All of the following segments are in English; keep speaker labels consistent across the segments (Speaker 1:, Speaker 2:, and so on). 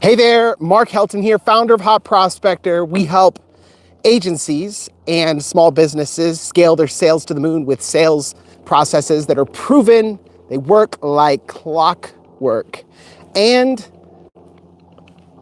Speaker 1: Hey there, Mark Helton here, founder of Hot Prospector. We help agencies and small businesses scale their sales to the moon with sales processes that are proven. They work like clockwork. And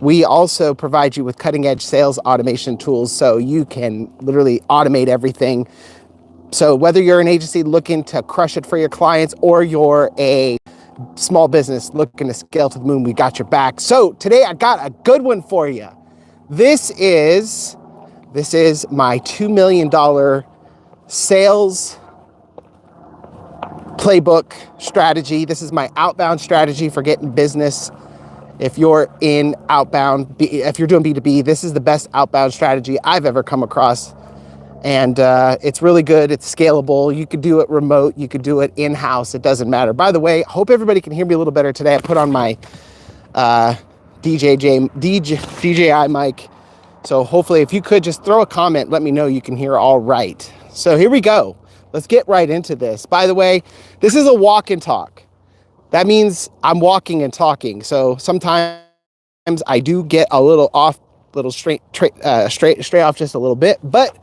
Speaker 1: we also provide you with cutting edge sales automation tools so you can literally automate everything. So whether you're an agency looking to crush it for your clients or you're a small business looking to scale to the moon, we got your back. So today I got a good one for you. This is my $2 million sales playbook strategy. This is my outbound strategy for getting business. If you're in outbound, if you're doing B2B, this is the best outbound strategy I've ever come across. And it's really good. It's scalable. You could do it remote. You could do it in-house. It doesn't matter. By the way, I hope everybody can hear me a little better today. I put on my DJI mic. So hopefully if you could just throw a comment, let me know you can hear all right. So here we go. Let's get right into this. By the way, this is a walk and talk. That means I'm walking and talking. So sometimes I do get a little off, straight off just a little bit, but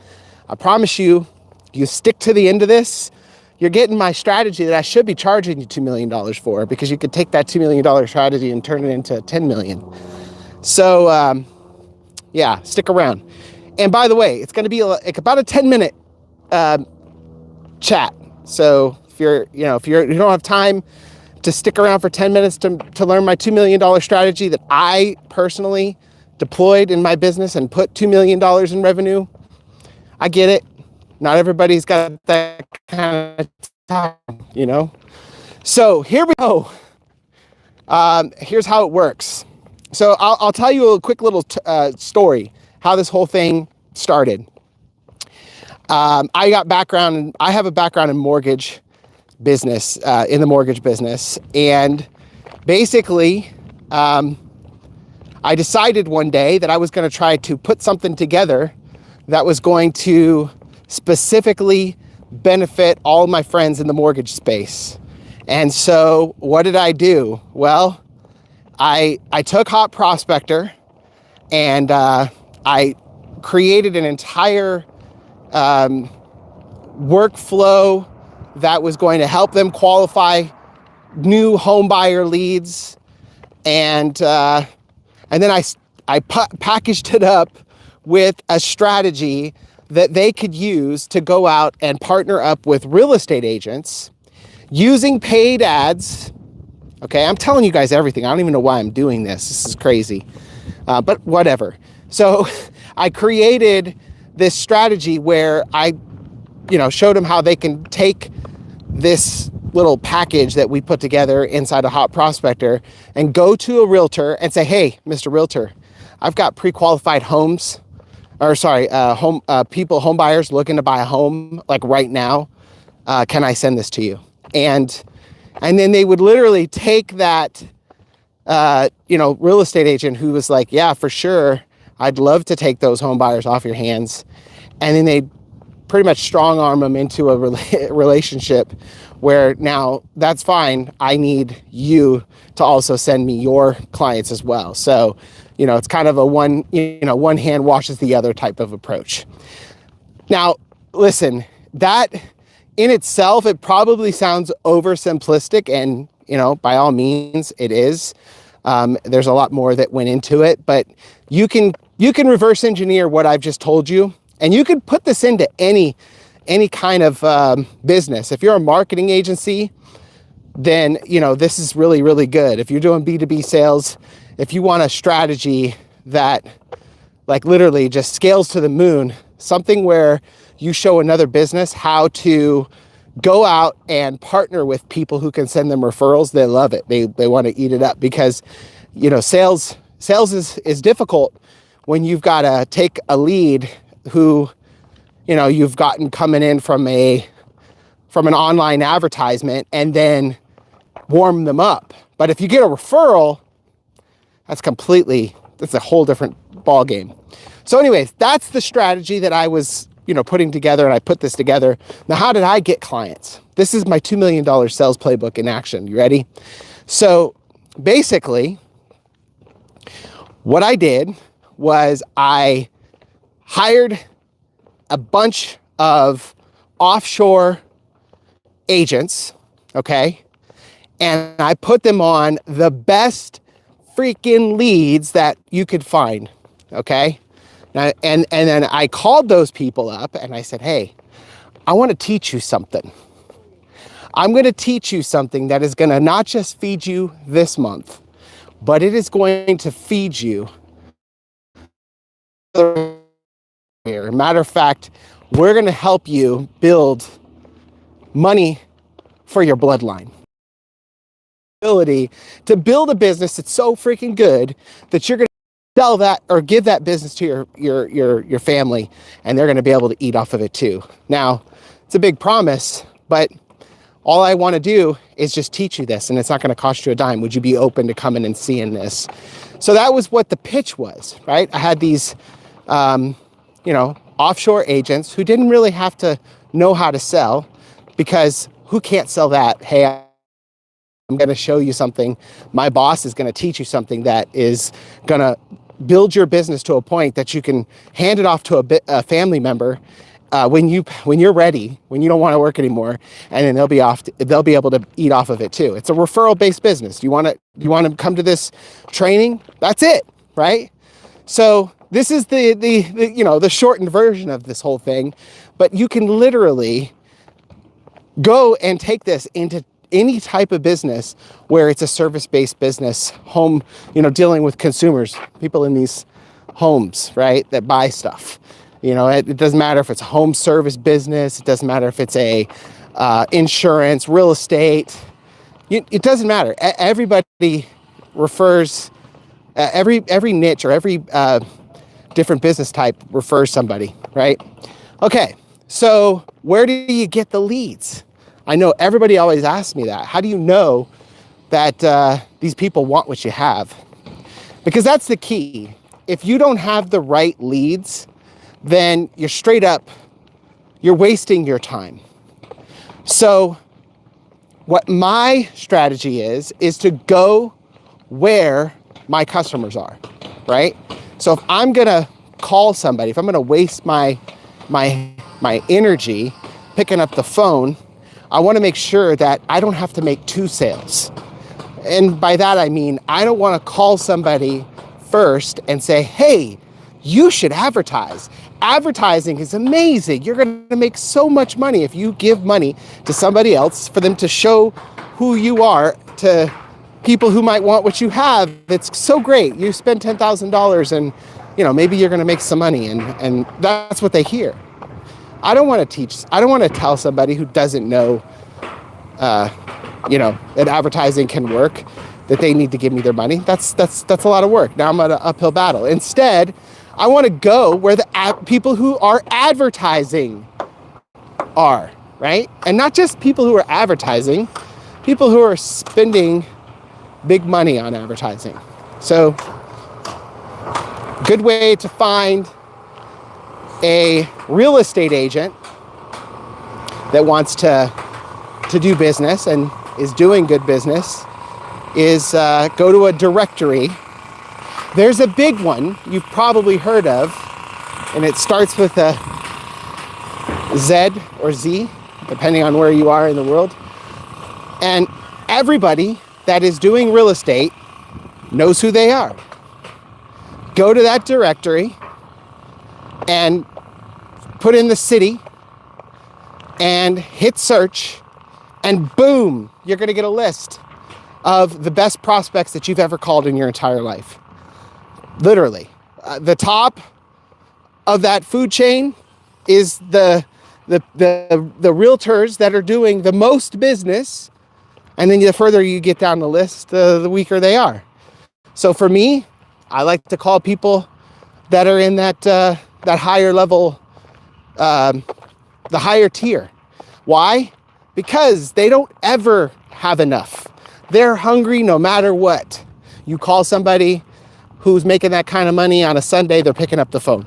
Speaker 1: I promise you, you stick to the end of this, you're getting my strategy that I should be charging you $2 million for, because you could take that $2 million strategy and turn it into $10 million. So yeah, stick around. And by the way, it's going to be like about a 10-minute chat. So if you don't have time to stick around for 10 minutes to learn my $2 million strategy that I personally deployed in my business and put $2 million in revenue, I get it. Not everybody's got that kind of time, So here we go. Here's how it works. So I'll tell you a quick little story, how this whole thing started. I have a background in mortgage business, in the mortgage business. And basically, I decided one day that I was going to try to put something together that was going to specifically benefit all of my friends in the mortgage space. And so what did I do? Well, I took Hot Prospector and I created an entire workflow that was going to help them qualify new home buyer leads. And then I packaged it up with a strategy that they could use to go out and partner up with real estate agents using paid ads. Okay, I'm telling you guys everything. I don't even know why I'm doing this. This is crazy, but whatever. So I created this strategy where I, showed them how they can take this little package that we put together inside a Hot Prospector and go to a realtor and say, hey, Mr. Realtor, I've got pre-qualified home buyers looking to buy a home like right now. Can I send this to you? And then they would literally take that, real estate agent who was like, yeah, for sure, I'd love to take those home buyers off your hands. And then they pretty much strong arm them into a relationship where now that's fine. I need you to also send me your clients as well. So, it's kind of a one hand washes the other type of approach. Now, listen, that in itself, it probably sounds oversimplistic, and, by all means it is. There's a lot more that went into it, but you can reverse engineer what I've just told you, and you can put this into any kind of business. If you're a marketing agency, then, this is really, really good. If you're doing B2B sales, if you want a strategy that like literally just scales to the moon, something where you show another business how to go out and partner with people who can send them referrals, they love it. They want to eat it up because, sales is difficult when you've got to take a lead who, you've gotten coming in from an online advertisement and then warm them up. But if you get a referral, that's a whole different ball game. So anyways, that's the strategy that I was, putting together, and I put this together. Now, how did I get clients? This is my $2 million sales playbook in action. You ready? So basically, What I did was I hired a bunch of offshore agents, okay? And I put them on the best freaking leads that you could find, okay? And then I called those people up and I said, hey, I want to teach you something. I'm going to teach you something that is going to not just feed you this month, but it is going to feed you. Matter of fact, we're going to help you build money for your bloodline. Ability to build a business that's so freaking good that you're going to sell that or give that business to your family, and they're going to be able to eat off of it too. Now, it's a big promise, but all I want to do is just teach you this, and it's not going to cost you a dime. Would you be open to coming and seeing this? So that was what the pitch was, right? I had these, offshore agents who didn't really have to know how to sell, because who can't sell that? Hey, I'm going to show you something. My boss is going to teach you something that is going to build your business to a point that you can hand it off to a family member when you're ready, when you don't want to work anymore, and then they'll be able to eat off of it too. It's a referral-based business. You want to come to this training? That's it, right? So this is the shortened version of this whole thing, but you can literally go and take this into any type of business where it's a service-based business, home, dealing with consumers, people in these homes, right, that buy stuff. It doesn't matter if it's a home service business. It doesn't matter if it's a insurance, real estate. It doesn't matter. Everybody refers, every niche or every different business type refers somebody, right? Okay, so where do you get the leads? I know everybody always asks me that. How do you know that these people want what you have? Because that's the key. If you don't have the right leads, then you're wasting your time. So what my strategy is to go where my customers are, right? So if I'm gonna call somebody, if I'm gonna waste my energy picking up the phone, I wanna make sure that I don't have to make 2 sales. And by that I mean, I don't wanna call somebody first and say, hey, you should advertise. Advertising is amazing. You're going to make so much money if you give money to somebody else for them to show who you are to people who might want what you have. It's so great. You spend $10,000 and, maybe you're going to make some money, and that's what they hear. I don't want to teach. I don't want to tell somebody who doesn't know, that advertising can work, that they need to give me their money. That's a lot of work. Now I'm at an uphill battle. Instead, I want to go where the people who are advertising are, right? And not just people who are advertising, people who are spending big money on advertising. So, good way to find a real estate agent that wants to do business and is doing good business is go to a directory. There's a big one you've probably heard of, and it starts with a Z or Z, depending on where you are in the world. And everybody that is doing real estate knows who they are. Go to that directory and put in the city and hit search, and boom, you're going to get a list of the best prospects that you've ever called in your entire life. Literally, the top of that food chain is the realtors that are doing the most business, and then the further you get down the list, the weaker they are. So for me, I like to call people that are in that higher level, the higher tier. Why? Because they don't ever have enough. They're hungry no matter what. You call somebody who's making that kind of money on a Sunday, they're picking up the phone.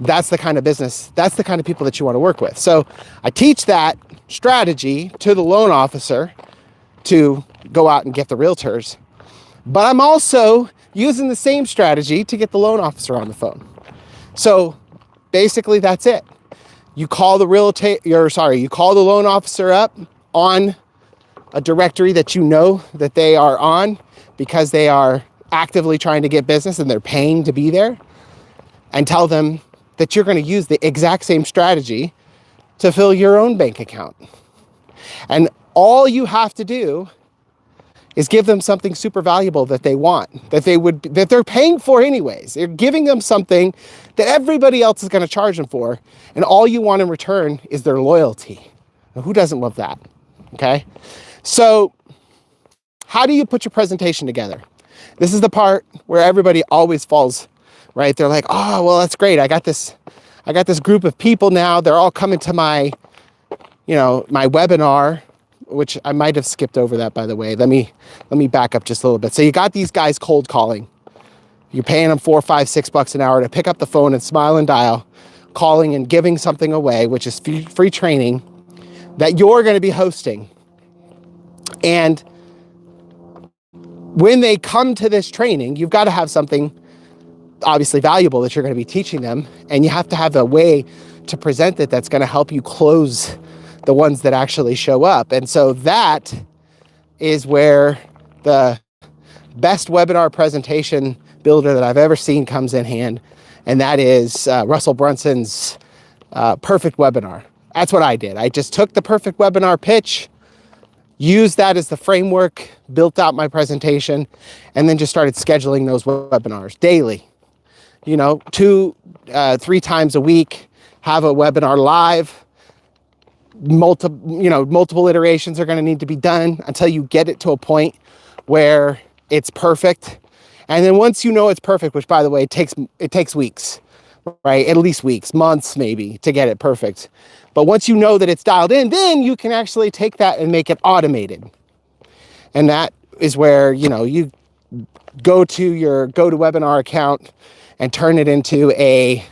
Speaker 1: That's the kind of business, that's the kind of people that you want to work with. So I teach that strategy to the loan officer to go out and get the realtors. But I'm also using the same strategy to get the loan officer on the phone. So basically that's it. You call the you call the loan officer up on a directory that you know that they are on because they are actively trying to get business and they're paying to be there, and tell them that you're going to use the exact same strategy to fill your own bank account. And all you have to do is give them something super valuable that they want, that they're paying for anyways. You're giving them something that everybody else is going to charge them for, and all you want in return is their loyalty. Now, who doesn't love that? Okay? So how do you put your presentation together? This is the part where everybody always falls, right? They're like, oh, well, that's great. I got this group of people now. They're all coming to my webinar, which I might have skipped over that, by the way. Let me back up just a little bit. So you got these guys cold calling. You're paying them $4, $5, $6 an hour to pick up the phone and smile and dial, calling and giving something away, which is free training that you're going to be hosting. And when they come to this training, you've got to have something obviously valuable that you're going to be teaching them. And you have to have a way to present it that's going to help you close the ones that actually show up. And so that is where the best webinar presentation builder that I've ever seen comes in hand. And that is Russell Brunson's perfect webinar. That's what I did. I just took the perfect webinar pitch, used that as the framework, built out my presentation, and then just started scheduling those webinars daily. 2-3 times a week, have a webinar live. Multiple iterations are going to need to be done until you get it to a point where it's perfect. And then once you know it's perfect, which by the way, it takes weeks, right? At least weeks, months maybe, to get it perfect. But once you know that it's dialed in, then you can actually take that and make it automated. And that is where, you go to your GoToWebinar account and turn it into a,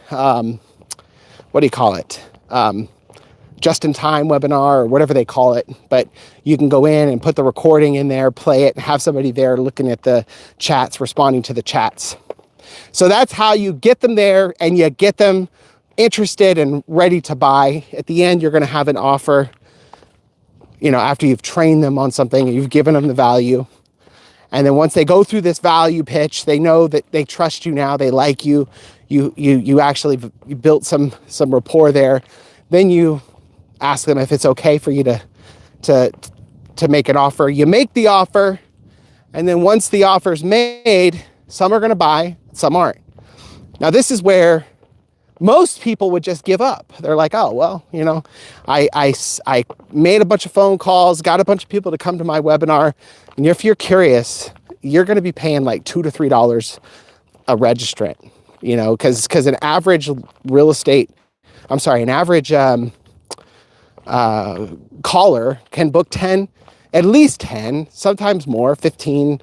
Speaker 1: just-in-time webinar or whatever they call it. But you can go in and put the recording in there, play it, and have somebody there looking at the chats, responding to the chats. So that's how you get them there and you get them interested and ready to buy. At the end, you're going to have an offer, after you've trained them on something, you've given them the value. And then once they go through this value pitch, they know that they trust you now, they like you, you actually built some rapport there. Then you ask them if it's okay for you to make an offer. You make the offer, and then once the offer's made, some are going to buy, some aren't. Now, this is where most people would just give up. They're like, oh, well, I made a bunch of phone calls, got a bunch of people to come to my webinar. And if you're curious, you're going to be paying like $2 to $3 a registrant, because an average caller can book 10, at least 10, sometimes more, 15.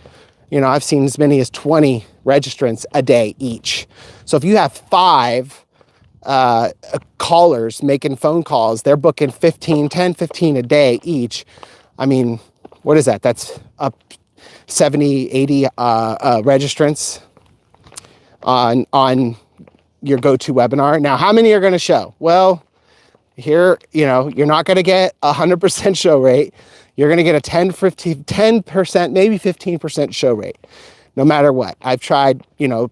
Speaker 1: I've seen as many as 20 registrants a day each. So if you have 5 callers making phone calls, they're booking 15 a day each. I mean, what is that? That's up 70, 80 registrants on your go-to-webinar. Now, how many are going to show? Well, here, you're not going to get 100% show rate. You're going to get a 10%, maybe 15% show rate, no matter what. I've tried,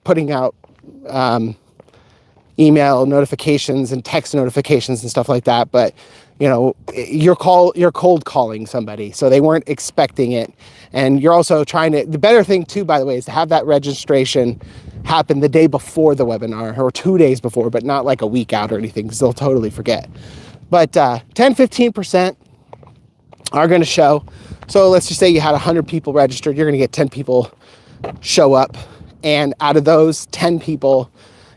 Speaker 1: putting out email notifications and text notifications and stuff like that, but you're cold calling somebody, so they weren't expecting it. And you're also the better thing too, by the way, is to have that registration happen the day before the webinar or 2 days before, but not like a week out or anything, because they'll totally forget. But 10-15% are going to show. So let's just say you had 100 people registered, you're going to get 10 people show up, and out of those 10 people,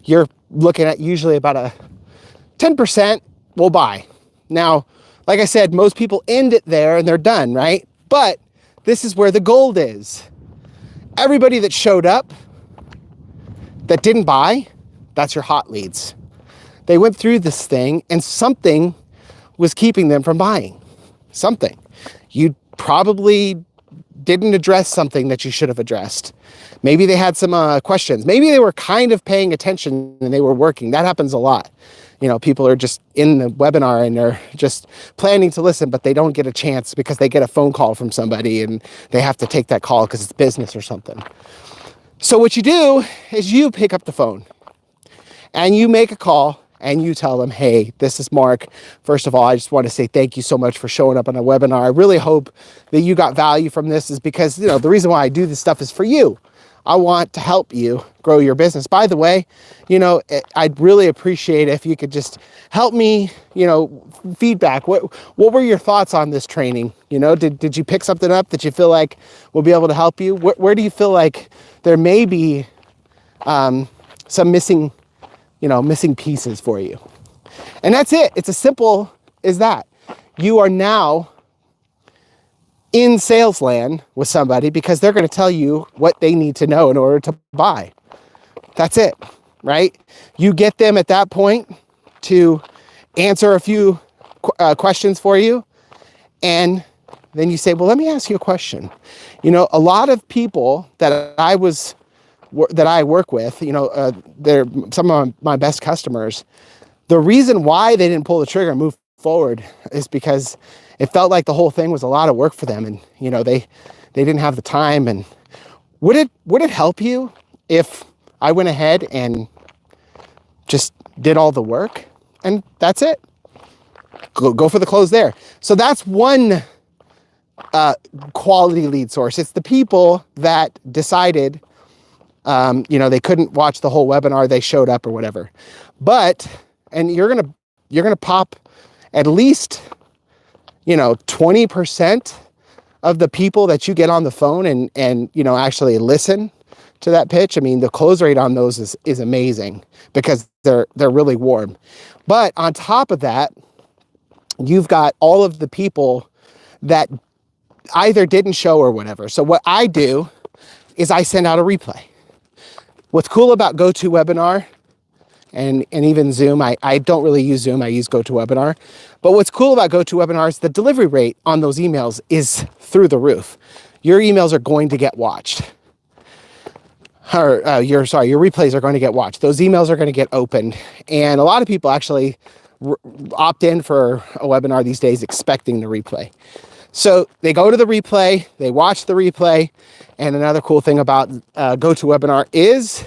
Speaker 1: you're looking at usually about a 10% will buy. Now, like I said, most people end it there and they're done, right? But this is where the gold is. Everybody that showed up that didn't buy, that's your hot leads. They went through this thing and something was keeping them from buying. Something. You probably didn't address something that you should have addressed. Maybe they had some questions. Maybe they were kind of paying attention and they were working. That happens a lot. People are just in the webinar and they're just planning to listen, but they don't get a chance because they get a phone call from somebody and they have to take that call because it's business or something. So what you do is you pick up the phone and you make a call and you tell them, hey, this is Mark. First of all, I just want to say thank you so much for showing up on a webinar. I really hope that you got value from this, is because, the reason why I do this stuff is for you. I want to help you grow your business. By the way, I'd really appreciate if you could just help me, feedback. What were your thoughts on this training? Did you pick something up that you feel like will be able to help you? Where do you feel like there may be some missing pieces for you? And that's it. It's as simple as that. You are now in sales land with somebody because they're going to tell you what they need to know in order to buy. That's it, right? You get them at that point to answer a few questions for you. And then you say, well, let me ask you a question. A lot of people that I work with, they're some of my best customers. The reason why they didn't pull the trigger and move forward is because it felt like the whole thing was a lot of work for them, and they didn't have the time. And would it help you if I went ahead and just did all the work and that's it? Go for the close there. So that's one quality lead source. It's the people that decided they couldn't watch the whole webinar, they showed up or whatever. And you're gonna pop at least 20% of the people that you get on the phone and actually listen to that pitch. I mean, the close rate on those is amazing because they're really warm. But on top of that, you've got all of the people that either didn't show or whatever. So what I do is I send out a replay. What's cool about GoToWebinar and even Zoom, I don't really use Zoom, I use GoToWebinar. But what's cool about GoToWebinar is the delivery rate on those emails is through the roof. Your emails are going to get watched. Your replays are going to get watched. Those emails are going to get opened. And a lot of people actually opt in for a webinar these days expecting the replay. So they go to the replay, they watch the replay. And another cool thing about GoToWebinar is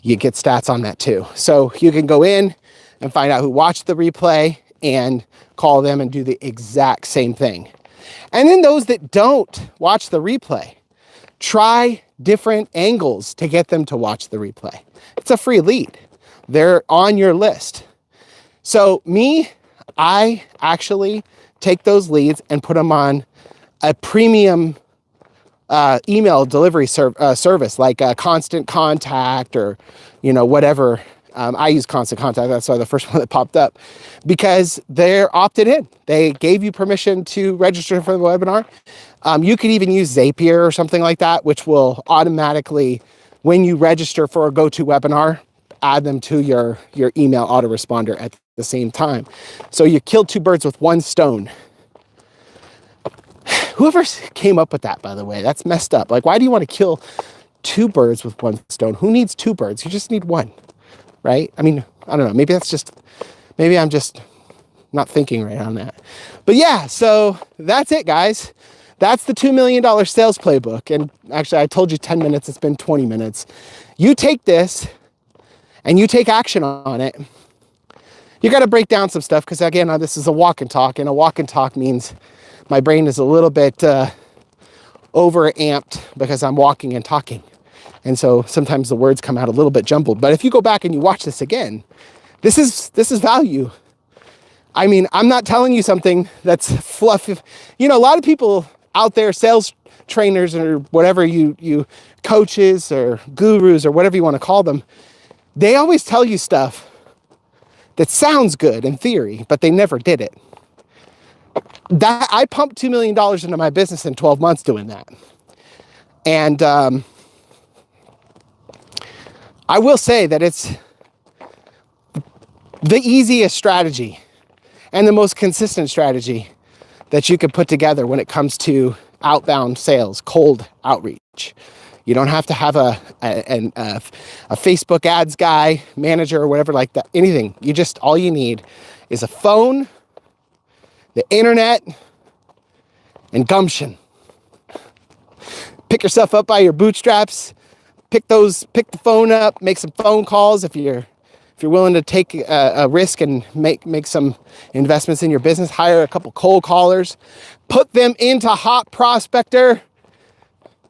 Speaker 1: you get stats on that too. So you can go in and find out who watched the replay and call them and do the exact same thing. And then those that don't watch the replay, try different angles to get them to watch the replay. It's a free lead. They're on your list. So I actually take those leads and put them on a premium email delivery service like Constant Contact or, whatever. I use Constant Contact. That's why the first one that popped up, because they're opted in. They gave you permission to register for the webinar. You could even use Zapier or something like that, which will automatically, when you register for a GoToWebinar, add them to your email autoresponder at the same time. So you killed two birds with one stone. Whoever came up with that, by the way, that's messed up. Like, why do you want to kill two birds with one stone? Who needs two birds? You just need one, right? I mean, I don't know. Maybe I'm just not thinking right on that. But yeah, so that's it, guys. That's the $2 million sales playbook. And actually, I told you 10 minutes. It's been 20 minutes. You take this and you take action on it. You got to break down some stuff because, again, this is a walk and talk. And a walk and talk means my brain is a little bit over-amped because I'm walking and talking. And so sometimes the words come out a little bit jumbled. But if you go back and you watch this again, this is value. I mean, I'm not telling you something that's fluff. A lot of people out there, sales trainers or whatever you coaches or gurus or whatever you want to call them, they always tell you stuff that sounds good in theory, but they never did it. That I pumped $2 million into my business in 12 months doing that. And I will say that it's the easiest strategy and the most consistent strategy that you could put together when it comes to outbound sales, cold outreach. You don't have to have a Facebook ads guy, manager, or whatever like that, anything. All you need is a phone, the internet, and gumption. Pick yourself up by your bootstraps, pick the phone up, make some phone calls if you're willing to take a risk and make some investments in your business. Hire a couple cold callers, put them into Hot Prospector,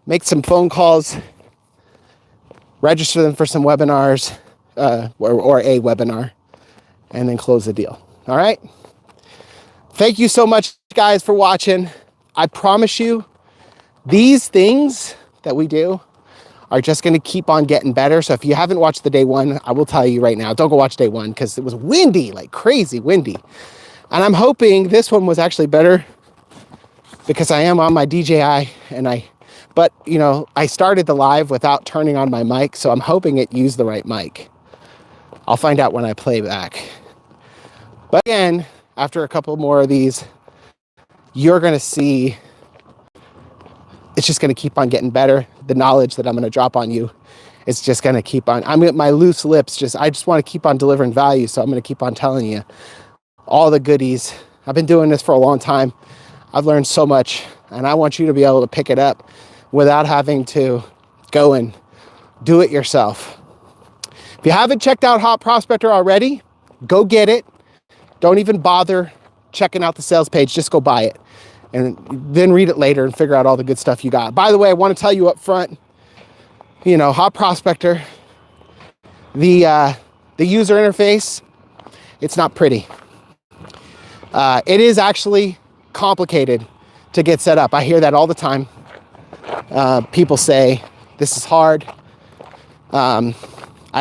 Speaker 1: make some phone calls, register them for some webinars or a webinar, and then close the deal. All right. Thank you so much, guys, for watching. I promise you, these things that we do are just going to keep on getting better. So if you haven't watched the day one, I will tell you right now, don't go watch day one because it was windy, like crazy windy. And I'm hoping this one was actually better because I am on my DJI but I started the live without turning on my mic. So I'm hoping it used the right mic. I'll find out when I play back. But again, after a couple more of these, you're going to see it's just going to keep on getting better. The knowledge that I'm going to drop on you, it's just going to keep on. My loose lips, I just want to keep on delivering value. So I'm going to keep on telling you all the goodies. I've been doing this for a long time. I've learned so much, and I want you to be able to pick it up without having to go and do it yourself. If you haven't checked out Hot Prospector already, go get it. Don't even bother checking out the sales page. Just go buy it. And then read it later and figure out all the good stuff you got. By the way, I want to tell you up front, Hot Prospector, the user interface, it's not pretty. It is actually complicated to get set up. I hear that all the time. People say, this is hard. I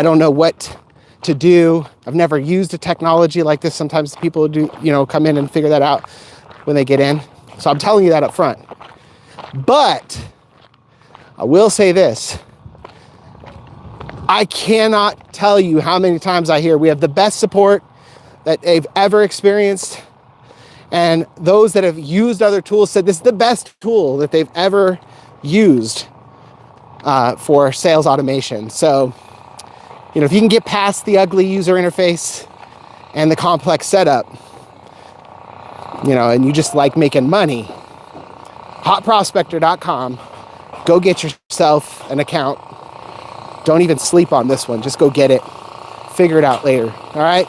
Speaker 1: don't know what to do. I've never used a technology like this. Sometimes people do, come in and figure that out when they get in. So I'm telling you that up front. But I will say this. I cannot tell you how many times I hear we have the best support that they've ever experienced. And those that have used other tools said this is the best tool that they've ever used for sales automation. So, if you can get past the ugly user interface and the complex setup, and you just like making money, hotprospector.com, go get yourself an account. Don't even sleep on this one. Just go get it. Figure it out later. All right.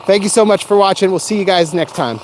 Speaker 1: Thank you so much for watching. We'll see you guys next time.